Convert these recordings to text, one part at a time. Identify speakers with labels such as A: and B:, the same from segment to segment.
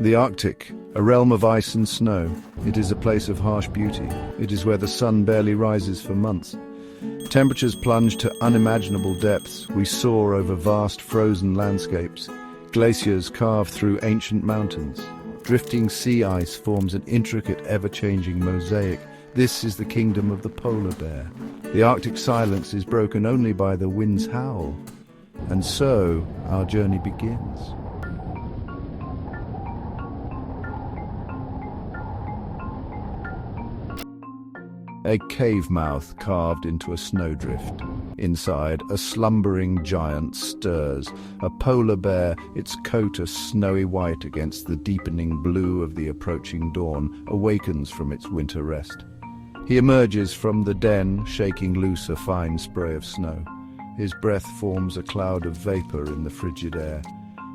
A: The Arctic, a realm of ice and snow. It is a place of harsh beauty. It is where the sun barely rises for months. Temperatures plunge to unimaginable depths. We soar over vast frozen landscapes. Glaciers carve through ancient mountains. Drifting sea ice forms an intricate, ever-changing mosaic. This is the kingdom of the polar bear. The Arctic silence is broken only by the wind's howl. And so, our journey begins. A cave mouth carved into a snowdrift. Inside, a slumbering giant stirs. A polar bear, its coat a snowy white against the deepening blue of the approaching dawn, awakens from its winter rest. He emerges from the den, shaking loose a fine spray of snow. His breath forms a cloud of vapor in the frigid air.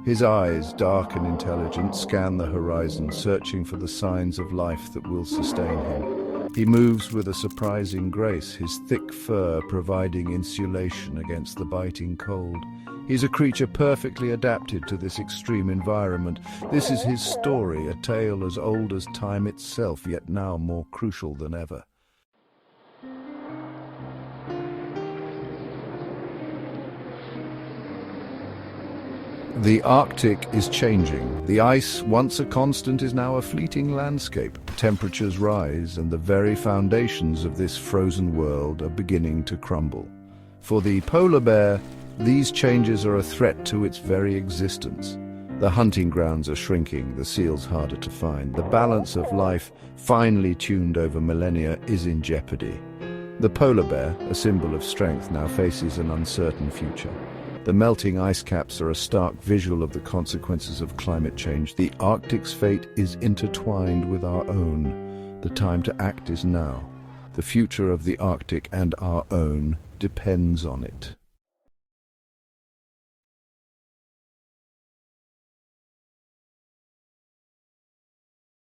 A: His eyes, dark and intelligent, scan the horizon, searching for the signs of life that will sustain him. He moves with a surprising grace, his thick fur providing insulation against the biting cold. He's a creature perfectly adapted to this extreme environment. This is his story, a tale as old as time itself, yet now more crucial than ever. The Arctic is changing. The ice, once a constant, is now a fleeting landscape. Temperatures rise, and the very foundations of this frozen world are beginning to crumble. For the polar bear, these changes are a threat to its very existence. The hunting grounds are shrinking, the seals harder to find. The balance of life, finely tuned over millennia, is in jeopardy. The polar bear, a symbol of strength, now faces an uncertain future. The melting ice caps are a stark visual of the consequences of climate change. The Arctic's fate is intertwined with our own. The time to act is now. The future of the Arctic and our own depends on it.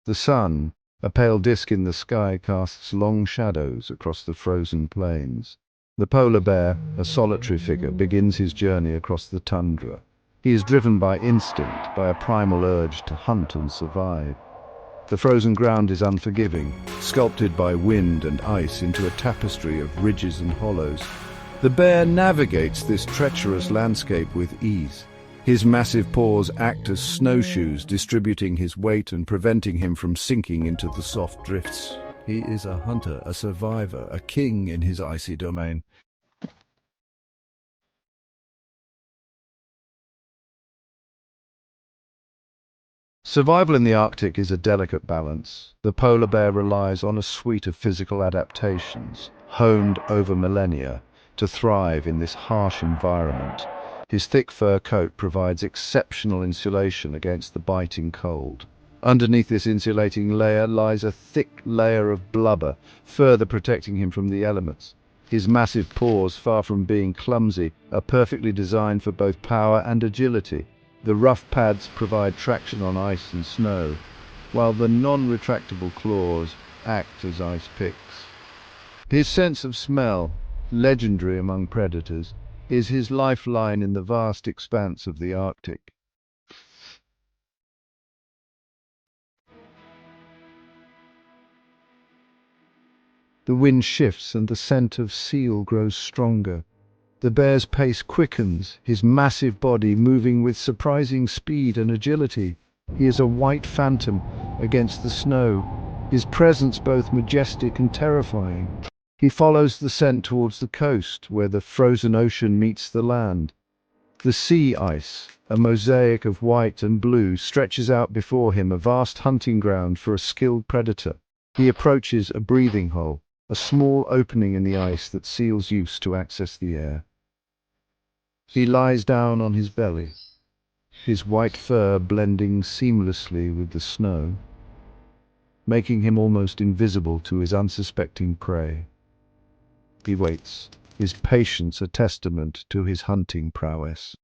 A: The sun, a pale disk in the sky, casts long shadows across the frozen plains. The polar bear, a solitary figure, begins his journey across the tundra. He is driven by instinct, by a primal urge to hunt and survive. The frozen ground is unforgiving, sculpted by wind and ice into a tapestry of ridges and hollows. The bear navigates this treacherous landscape with ease. His massive paws act as snowshoes, distributing his weight and preventing him from sinking into the soft drifts. He is a hunter, a survivor, a king in his icy domain. Survival in the Arctic is a delicate balance. The polar bear relies on a suite of physical adaptations, honed over millennia, to thrive in this harsh environment. His thick fur coat provides exceptional insulation against the biting cold. Underneath this insulating layer lies a thick layer of blubber, further protecting him from the elements. His massive paws, far from being clumsy, are perfectly designed for both power and agility. The rough pads provide traction on ice and snow, while the non-retractable claws act as ice picks. His sense of smell, legendary among predators, is his lifeline in the vast expanse of the Arctic. The wind shifts and the scent of seal grows stronger. The bear's pace quickens, his massive body moving with surprising speed and agility. He is a white phantom against the snow, his presence both majestic and terrifying. He follows the scent towards the coast, where the frozen ocean meets the land. The sea ice, a mosaic of white and blue, stretches out before him, a vast hunting ground for a skilled predator. He approaches a breathing hole, a small opening in the ice that seals use to access the air. He lies down on his belly, his white fur blending seamlessly with the snow, making him almost invisible to his unsuspecting prey. He waits, his patience a testament to his hunting prowess.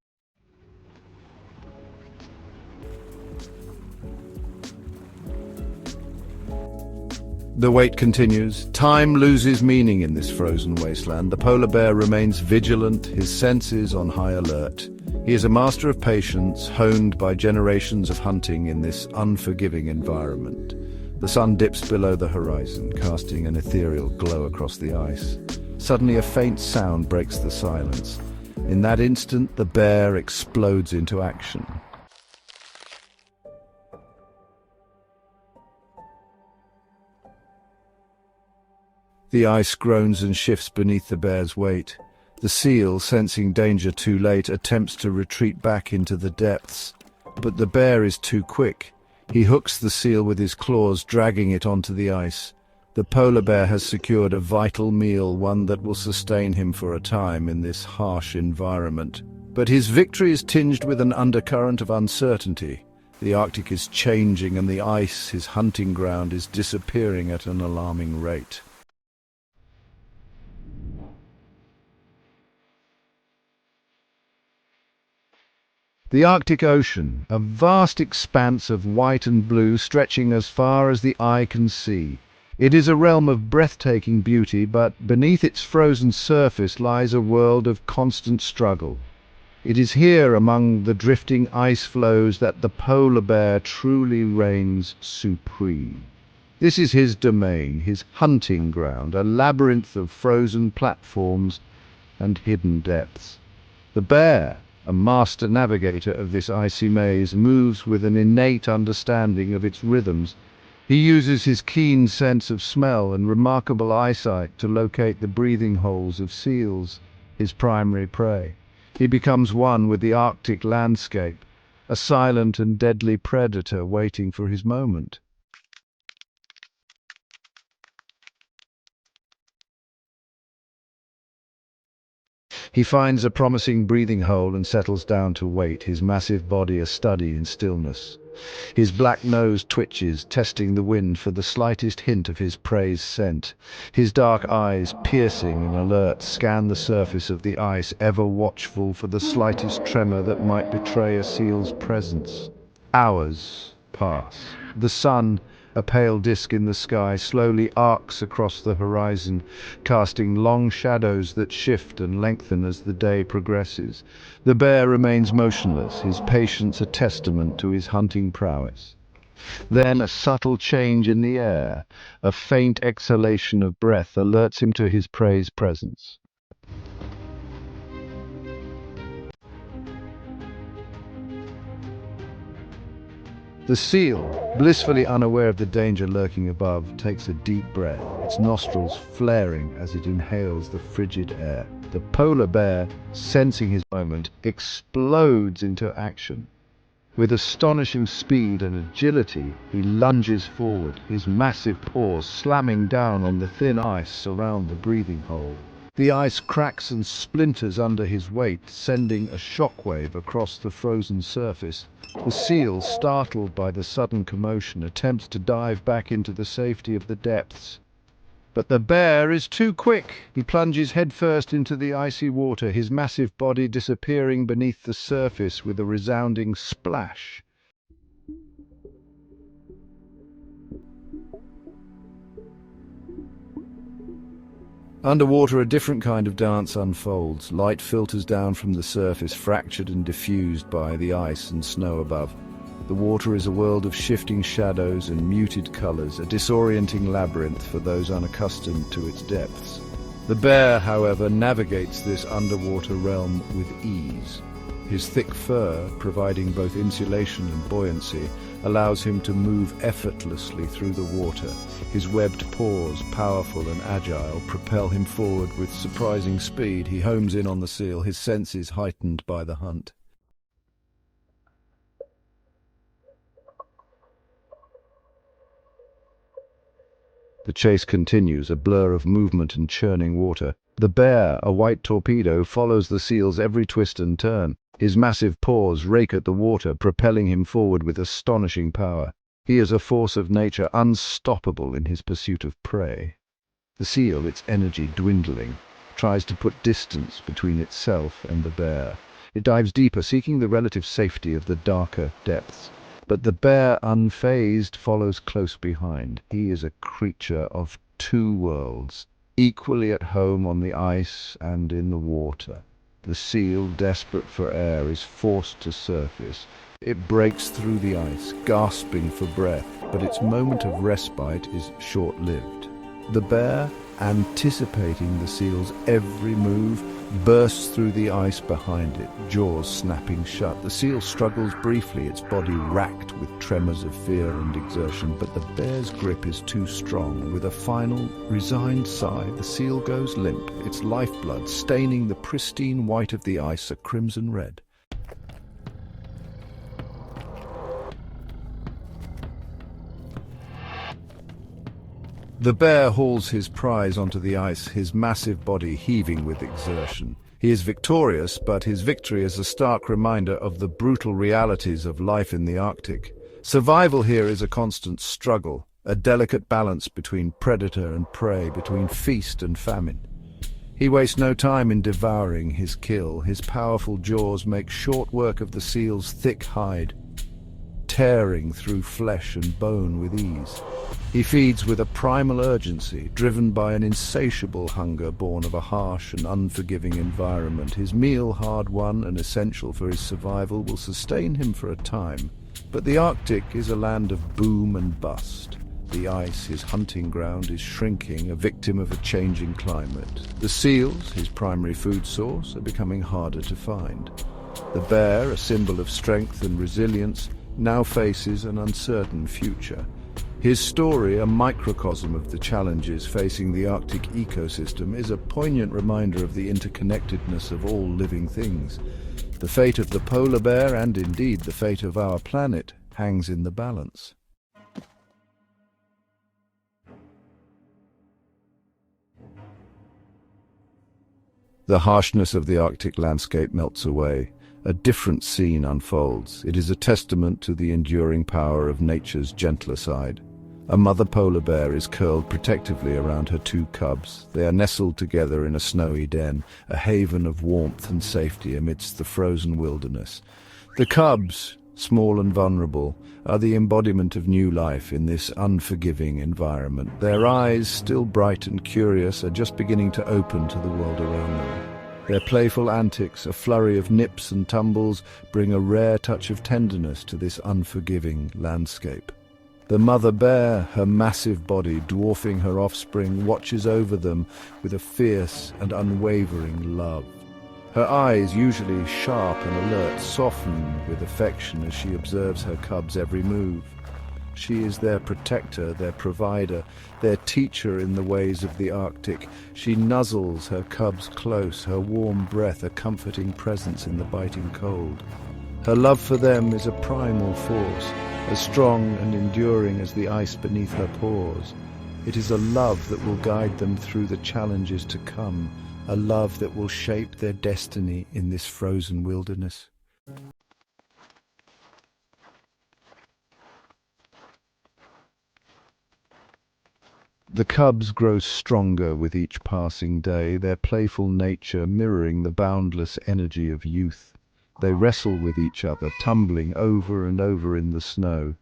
A: The wait continues. Time loses meaning in this frozen wasteland. The polar bear remains vigilant, his senses on high alert. He is a master of patience, honed by generations of hunting in this unforgiving environment. The sun dips below the horizon, casting an ethereal glow across the ice. Suddenly a faint sound breaks the silence. In that instant, the bear explodes into action. The ice groans and shifts beneath the bear's weight. The seal, sensing danger too late, attempts to retreat back into the depths. But the bear is too quick. He hooks the seal with his claws, dragging it onto the ice. The polar bear has secured a vital meal, one that will sustain him for a time in this harsh environment. But his victory is tinged with an undercurrent of uncertainty. The Arctic is changing, and the ice, his hunting ground, is disappearing at an alarming rate. The Arctic Ocean, a vast expanse of white and blue stretching as far as the eye can see. It is a realm of breathtaking beauty, but beneath its frozen surface lies a world of constant struggle. It is here, among the drifting ice floes, that the polar bear truly reigns supreme. This is his domain, his hunting ground, a labyrinth of frozen platforms and hidden depths. The bear, a master navigator of this icy maze, moves with an innate understanding of its rhythms. He uses his keen sense of smell and remarkable eyesight to locate the breathing holes of seals, his primary prey. He becomes one with the Arctic landscape, a silent and deadly predator waiting for his moment. He finds a promising breathing hole and settles down to wait, his massive body a study in stillness. His black nose twitches, testing the wind for the slightest hint of his prey's scent. His dark eyes, piercing and alert, scan the surface of the ice, ever watchful for the slightest tremor that might betray a seal's presence. Hours pass. The sun, a pale disk in the sky, slowly arcs across the horizon, casting long shadows that shift and lengthen as the day progresses. The bear remains motionless, his patience a testament to his hunting prowess. Then a subtle change in the air, a faint exhalation of breath, alerts him to his prey's presence. The seal, blissfully unaware of the danger lurking above, takes a deep breath, its nostrils flaring as it inhales the frigid air. The polar bear, sensing his moment, explodes into action. With astonishing speed and agility, he lunges forward, his massive paws slamming down on the thin ice around the breathing hole. The ice cracks and splinters under his weight, sending a shockwave across the frozen surface. The seal, startled by the sudden commotion, attempts to dive back into the safety of the depths. But the bear is too quick. He plunges headfirst into the icy water, his massive body disappearing beneath the surface with a resounding splash. Underwater, a different kind of dance unfolds. Light filters down from the surface, fractured and diffused by the ice and snow above. The water is a world of shifting shadows and muted colors, a disorienting labyrinth for those unaccustomed to its depths. The bear, however, navigates this underwater realm with ease. His thick fur, providing both insulation and buoyancy, allows him to move effortlessly through the water. His webbed paws, powerful and agile, propel him forward with surprising speed. He homes in on the seal, his senses heightened by the hunt. The chase continues, a blur of movement and churning water. The bear, a white torpedo, follows the seal's every twist and turn. His massive paws rake at the water, propelling him forward with astonishing power. He is a force of nature, unstoppable in his pursuit of prey. The seal, its energy dwindling, tries to put distance between itself and the bear. It dives deeper, seeking the relative safety of the darker depths. But the bear, unfazed, follows close behind. He is a creature of two worlds, equally at home on the ice and in the water. The seal, desperate for air, is forced to surface. It breaks through the ice, gasping for breath, but its moment of respite is short-lived. The bear, anticipating the seal's every move, bursts through the ice behind it, jaws snapping shut. The seal struggles briefly, its body racked with tremors of fear and exertion, but the bear's grip is too strong. With a final, resigned sigh, the seal goes limp, its lifeblood staining the pristine white of the ice a crimson red. The bear hauls his prize onto the ice, his massive body heaving with exertion. He is victorious, but his victory is a stark reminder of the brutal realities of life in the Arctic. Survival here is a constant struggle, a delicate balance between predator and prey, between feast and famine. He wastes no time in devouring his kill. His powerful jaws make short work of the seal's thick hide, tearing through flesh and bone with ease. He feeds with a primal urgency, driven by an insatiable hunger born of a harsh and unforgiving environment. His meal, hard won and essential for his survival, will sustain him for a time. But the Arctic is a land of boom and bust. The ice, his hunting ground, is shrinking, a victim of a changing climate. The seals, his primary food source, are becoming harder to find. The bear, a symbol of strength and resilience, now faces an uncertain future. His story, a microcosm of the challenges facing the Arctic ecosystem, is a poignant reminder of the interconnectedness of all living things. The fate of the polar bear, and indeed the fate of our planet, hangs in the balance. The harshness of the Arctic landscape melts away. A different scene unfolds. It is a testament to the enduring power of nature's gentler side. A mother polar bear is curled protectively around her two cubs. They are nestled together in a snowy den, a haven of warmth and safety amidst the frozen wilderness. The cubs, small and vulnerable, are the embodiment of new life in this unforgiving environment. Their eyes, still bright and curious, are just beginning to open to the world around them. Their playful antics, a flurry of nips and tumbles, bring a rare touch of tenderness to this unforgiving landscape. The mother bear, her massive body dwarfing her offspring, watches over them with a fierce and unwavering love. Her eyes, usually sharp and alert, soften with affection as she observes her cubs' every move. She is their protector, their provider, their teacher in the ways of the Arctic. She nuzzles her cubs close, her warm breath a comforting presence in the biting cold. Her love for them is a primal force, as strong and enduring as the ice beneath her paws. It is a love that will guide them through the challenges to come, a love that will shape their destiny in this frozen wilderness. The cubs grow stronger with each passing day, their playful nature mirroring the boundless energy of youth. They wrestle with each other, tumbling over and over in the snow.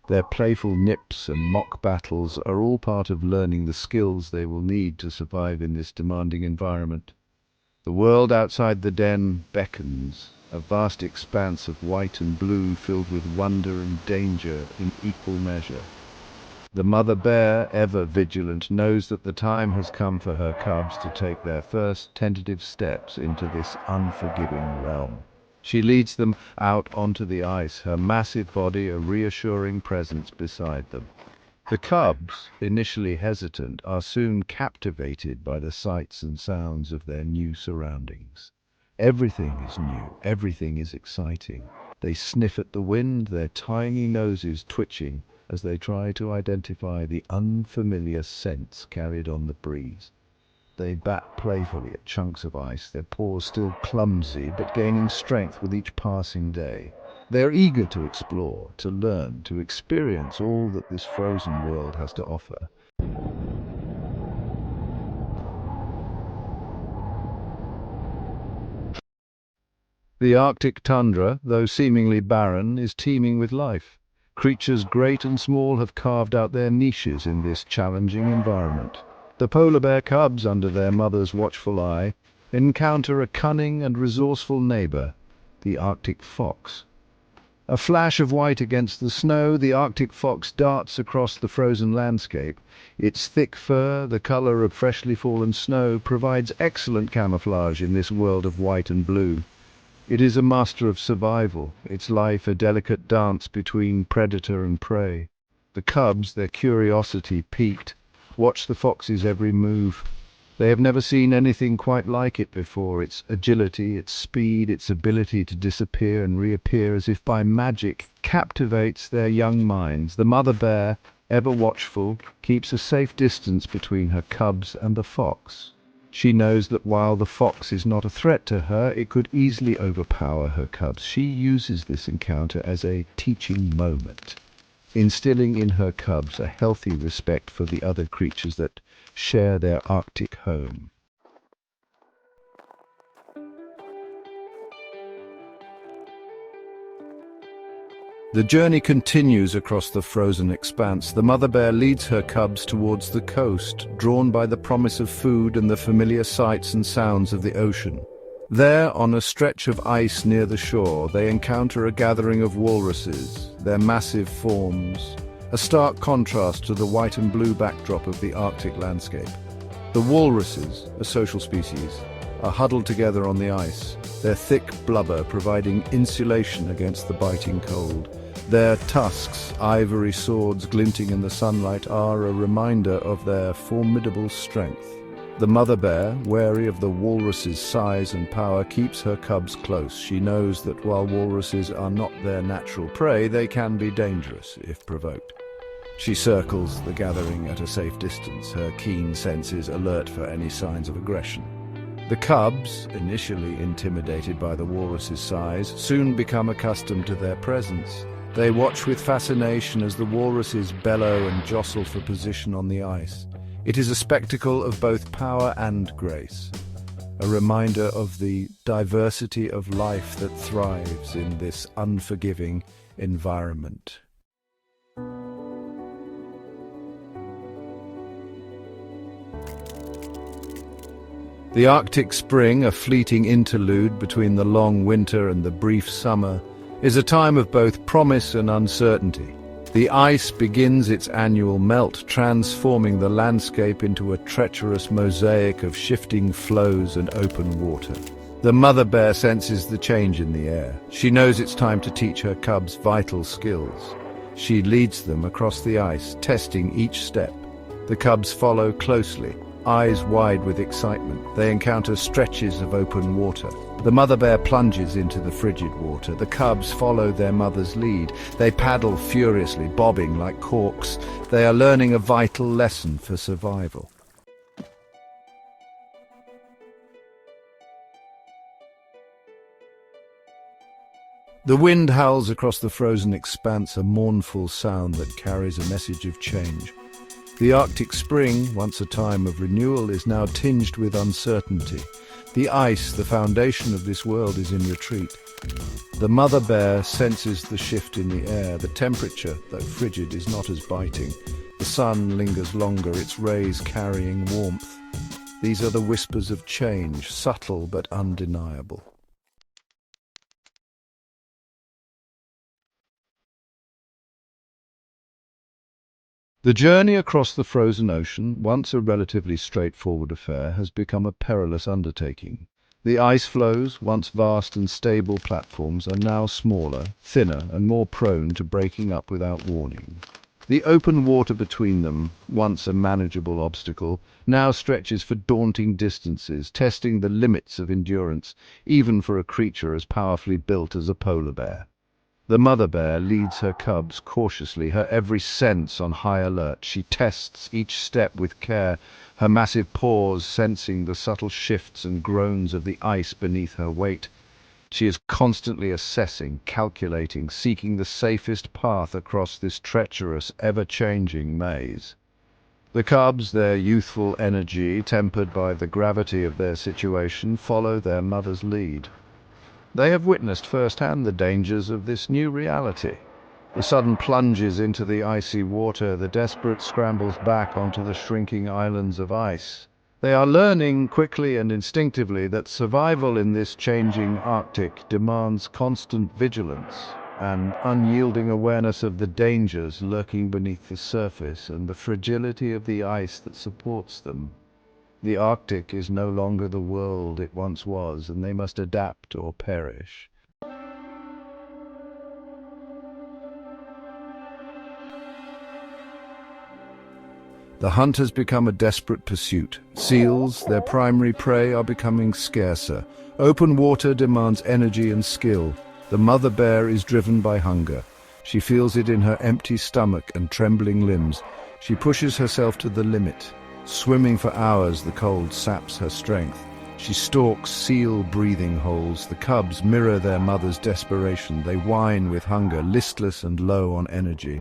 A: Their playful nips and mock battles are all part of learning the skills they will need to survive in this demanding environment. The world outside the den beckons, a vast expanse of white and blue filled with wonder and danger in equal measure. The mother bear, ever vigilant, knows that the time has come for her cubs to take their first tentative steps into this unforgiving realm. She leads them out onto the ice, her massive body a reassuring presence beside them. The cubs, initially hesitant, are soon captivated by the sights and sounds of their new surroundings. Everything is new, everything is exciting. They sniff at the wind, their tiny noses twitching as they try to identify the unfamiliar scents carried on the breeze. They bat playfully at chunks of ice, their paws still clumsy but gaining strength with each passing day. They are eager to explore, to learn, to experience all that this frozen world has to offer. The Arctic tundra, though seemingly barren, is teeming with life. Creatures great and small have carved out their niches in this challenging environment. The polar bear cubs, under their mother's watchful eye, encounter a cunning and resourceful neighbor, the Arctic fox. A flash of white against the snow, the Arctic fox darts across the frozen landscape. Its thick fur, the color of freshly fallen snow, provides excellent camouflage in this world of white and blue. It is a master of survival, its life a delicate dance between predator and prey. The cubs, their curiosity piqued, watch the fox's every move. They have never seen anything quite like it before. Its agility, its speed, its ability to disappear and reappear as if by magic captivates their young minds. The mother bear, ever watchful, keeps a safe distance between her cubs and the fox. She knows that while the fox is not a threat to her, it could easily overpower her cubs. She uses this encounter as a teaching moment, instilling in her cubs a healthy respect for the other creatures that share their Arctic home. The journey continues across the frozen expanse. The mother bear leads her cubs towards the coast, drawn by the promise of food and the familiar sights and sounds of the ocean. There, on a stretch of ice near the shore, they encounter a gathering of walruses, their massive forms, a stark contrast to the white and blue backdrop of the Arctic landscape. The walruses, a social species, are huddled together on the ice, their thick blubber providing insulation against the biting cold. Their tusks, ivory swords glinting in the sunlight, are a reminder of their formidable strength. The mother bear, wary of the walrus's size and power, keeps her cubs close. She knows that while walruses are not their natural prey, they can be dangerous if provoked. She circles the gathering at a safe distance, her keen senses alert for any signs of aggression. The cubs, initially intimidated by the walrus's size, soon become accustomed to their presence. They watch with fascination as the walruses bellow and jostle for position on the ice. It is a spectacle of both power and grace, a reminder of the diversity of life that thrives in this unforgiving environment. The Arctic spring, a fleeting interlude between the long winter and the brief summer, is a time of both promise and uncertainty. The ice begins its annual melt, transforming the landscape into a treacherous mosaic of shifting flows and open water. The mother bear senses the change in the air. She knows it's time to teach her cubs vital skills. She leads them across the ice, testing each step. The cubs follow closely, eyes wide with excitement. They encounter stretches of open water. The mother bear plunges into the frigid water. The cubs follow their mother's lead. They paddle furiously, bobbing like corks. They are learning a vital lesson for survival. The wind howls across the frozen expanse, a mournful sound that carries a message of change. The Arctic spring, once a time of renewal, is now tinged with uncertainty. The ice, the foundation of this world, is in retreat. The mother bear senses the shift in the air. The temperature, though frigid, is not as biting. The sun lingers longer, its rays carrying warmth. These are the whispers of change, subtle but undeniable. The journey across the frozen ocean, once a relatively straightforward affair, has become a perilous undertaking. The ice floes, once vast and stable platforms, are now smaller, thinner, and more prone to breaking up without warning. The open water between them, once a manageable obstacle, now stretches for daunting distances, testing the limits of endurance, even for a creature as powerfully built as a polar bear. The mother bear leads her cubs cautiously, her every sense on high alert. She tests each step with care, her massive paws sensing the subtle shifts and groans of the ice beneath her weight. She is constantly assessing, calculating, seeking the safest path across this treacherous, ever-changing maze. The cubs, their youthful energy tempered by the gravity of their situation, follow their mother's lead. They have witnessed firsthand the dangers of this new reality. The sudden plunges into the icy water, the desperate scrambles back onto the shrinking islands of ice. They are learning quickly and instinctively that survival in this changing Arctic demands constant vigilance and unyielding awareness of the dangers lurking beneath the surface and the fragility of the ice that supports them. The Arctic is no longer the world it once was, and they must adapt or perish. The hunt has become a desperate pursuit. Seals, their primary prey, are becoming scarcer. Open water demands energy and skill. The mother bear is driven by hunger. She feels it in her empty stomach and trembling limbs. She pushes herself to the limit. Swimming for hours, the cold saps her strength. She stalks seal breathing holes. The cubs mirror their mother's desperation. They whine with hunger, listless and low on energy.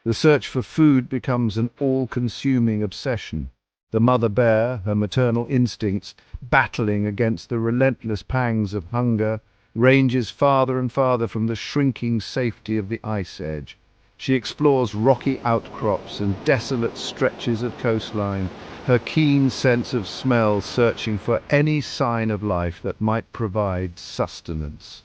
A: The search for food becomes an all-consuming obsession. The mother bear, her maternal instincts, battling against the relentless pangs of hunger, ranges farther and farther from the shrinking safety of the ice edge. She explores rocky outcrops and desolate stretches of coastline, her keen sense of smell searching for any sign of life that might provide sustenance.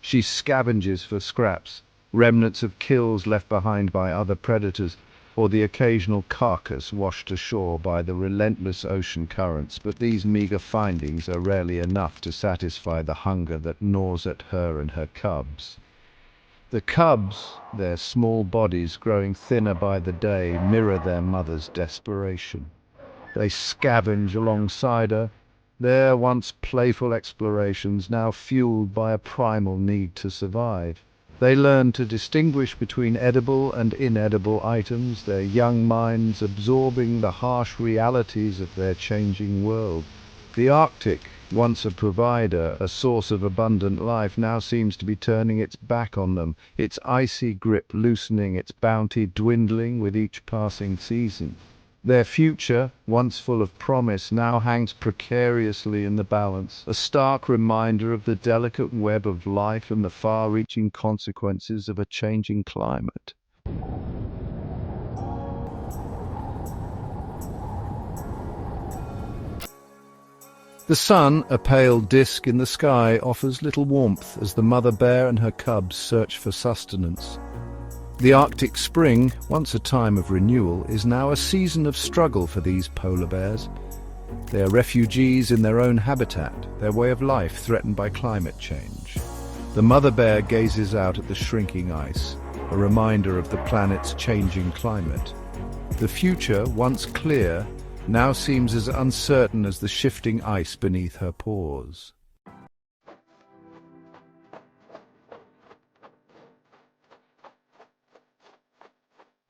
A: She scavenges for scraps, remnants of kills left behind by other predators, or the occasional carcass washed ashore by the relentless ocean currents, but these meager findings are rarely enough to satisfy the hunger that gnaws at her and her cubs. The cubs, their small bodies growing thinner by the day, mirror their mother's desperation. They scavenge alongside her, their once playful explorations now fueled by a primal need to survive. They learn to distinguish between edible and inedible items, their young minds absorbing the harsh realities of their changing world. The Arctic, once a provider, a source of abundant life, now seems to be turning its back on them, its icy grip loosening, its bounty dwindling with each passing season. Their future, once full of promise, now hangs precariously in the balance, a stark reminder of the delicate web of life and the far-reaching consequences of a changing climate. The sun, a pale disk in the sky, offers little warmth as the mother bear and her cubs search for sustenance. The Arctic spring, once a time of renewal, is now a season of struggle for these polar bears. They are refugees in their own habitat, their way of life threatened by climate change. The mother bear gazes out at the shrinking ice, a reminder of the planet's changing climate. The future, once clear, now seems as uncertain as the shifting ice beneath her paws.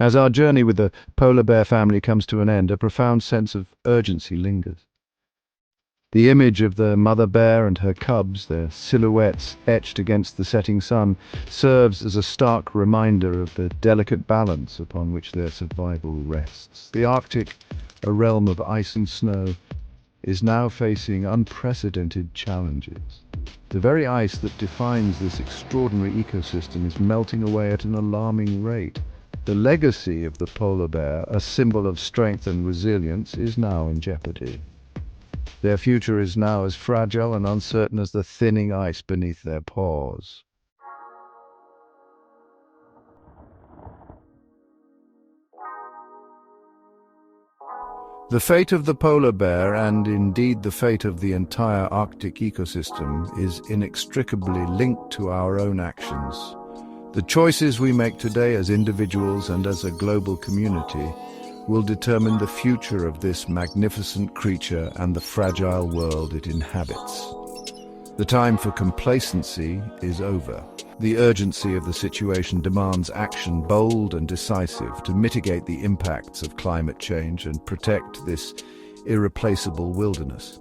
A: As our journey with the polar bear family comes to an end, a profound sense of urgency lingers. The image of the mother bear and her cubs, their silhouettes etched against the setting sun, serves as a stark reminder of the delicate balance upon which their survival rests. The Arctic, a realm of ice and snow, is now facing unprecedented challenges. The very ice that defines this extraordinary ecosystem is melting away at an alarming rate. The legacy of the polar bear, a symbol of strength and resilience, is now in jeopardy. Their future is now as fragile and uncertain as the thinning ice beneath their paws. The fate of the polar bear, and indeed the fate of the entire Arctic ecosystem, is inextricably linked to our own actions. The choices we make today as individuals and as a global community will determine the future of this magnificent creature and the fragile world it inhabits. The time for complacency is over. The urgency of the situation demands action bold and decisive to mitigate the impacts of climate change and protect this irreplaceable wilderness.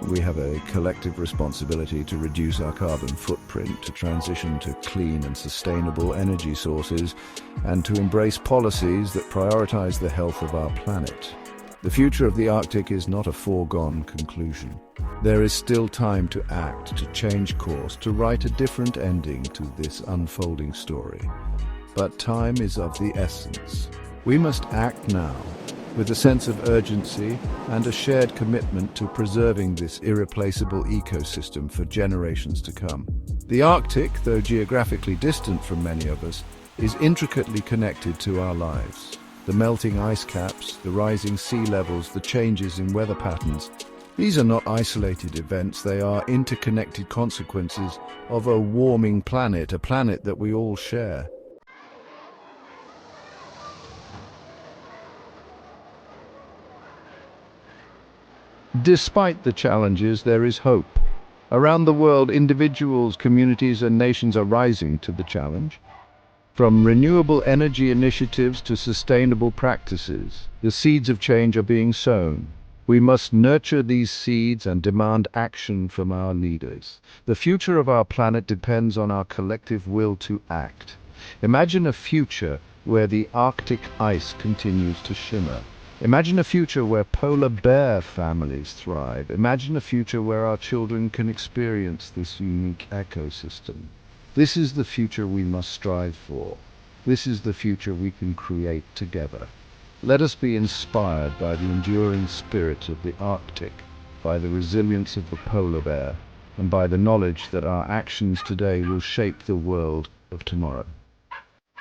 A: We have a collective responsibility to reduce our carbon footprint, to transition to clean and sustainable energy sources, and to embrace policies that prioritize the health of our planet. The future of the Arctic is not a foregone conclusion. There is still time to act, to change course, to write a different ending to this unfolding story. But time is of the essence. We must act now, with a sense of urgency and a shared commitment to preserving this irreplaceable ecosystem for generations to come. The Arctic, though geographically distant from many of us, is intricately connected to our lives. The melting ice caps, the rising sea levels, the changes in weather patterns, these are not isolated events, they are interconnected consequences of a warming planet, a planet that we all share. Despite the challenges, there is hope. Around the world, individuals, communities, and nations are rising to the challenge. From renewable energy initiatives to sustainable practices, the seeds of change are being sown. We must nurture these seeds and demand action from our leaders. The future of our planet depends on our collective will to act. Imagine a future where the Arctic ice continues to shimmer. Imagine a future where polar bear families thrive. Imagine a future where our children can experience this unique ecosystem. This is the future we must strive for. This is the future we can create together. Let us be inspired by the enduring spirit of the Arctic, by the resilience of the polar bear, and by the knowledge that our actions today will shape the world of tomorrow.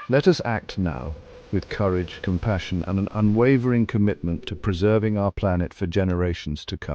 A: Let us act now, with courage, compassion, and an unwavering commitment to preserving our planet for generations to come.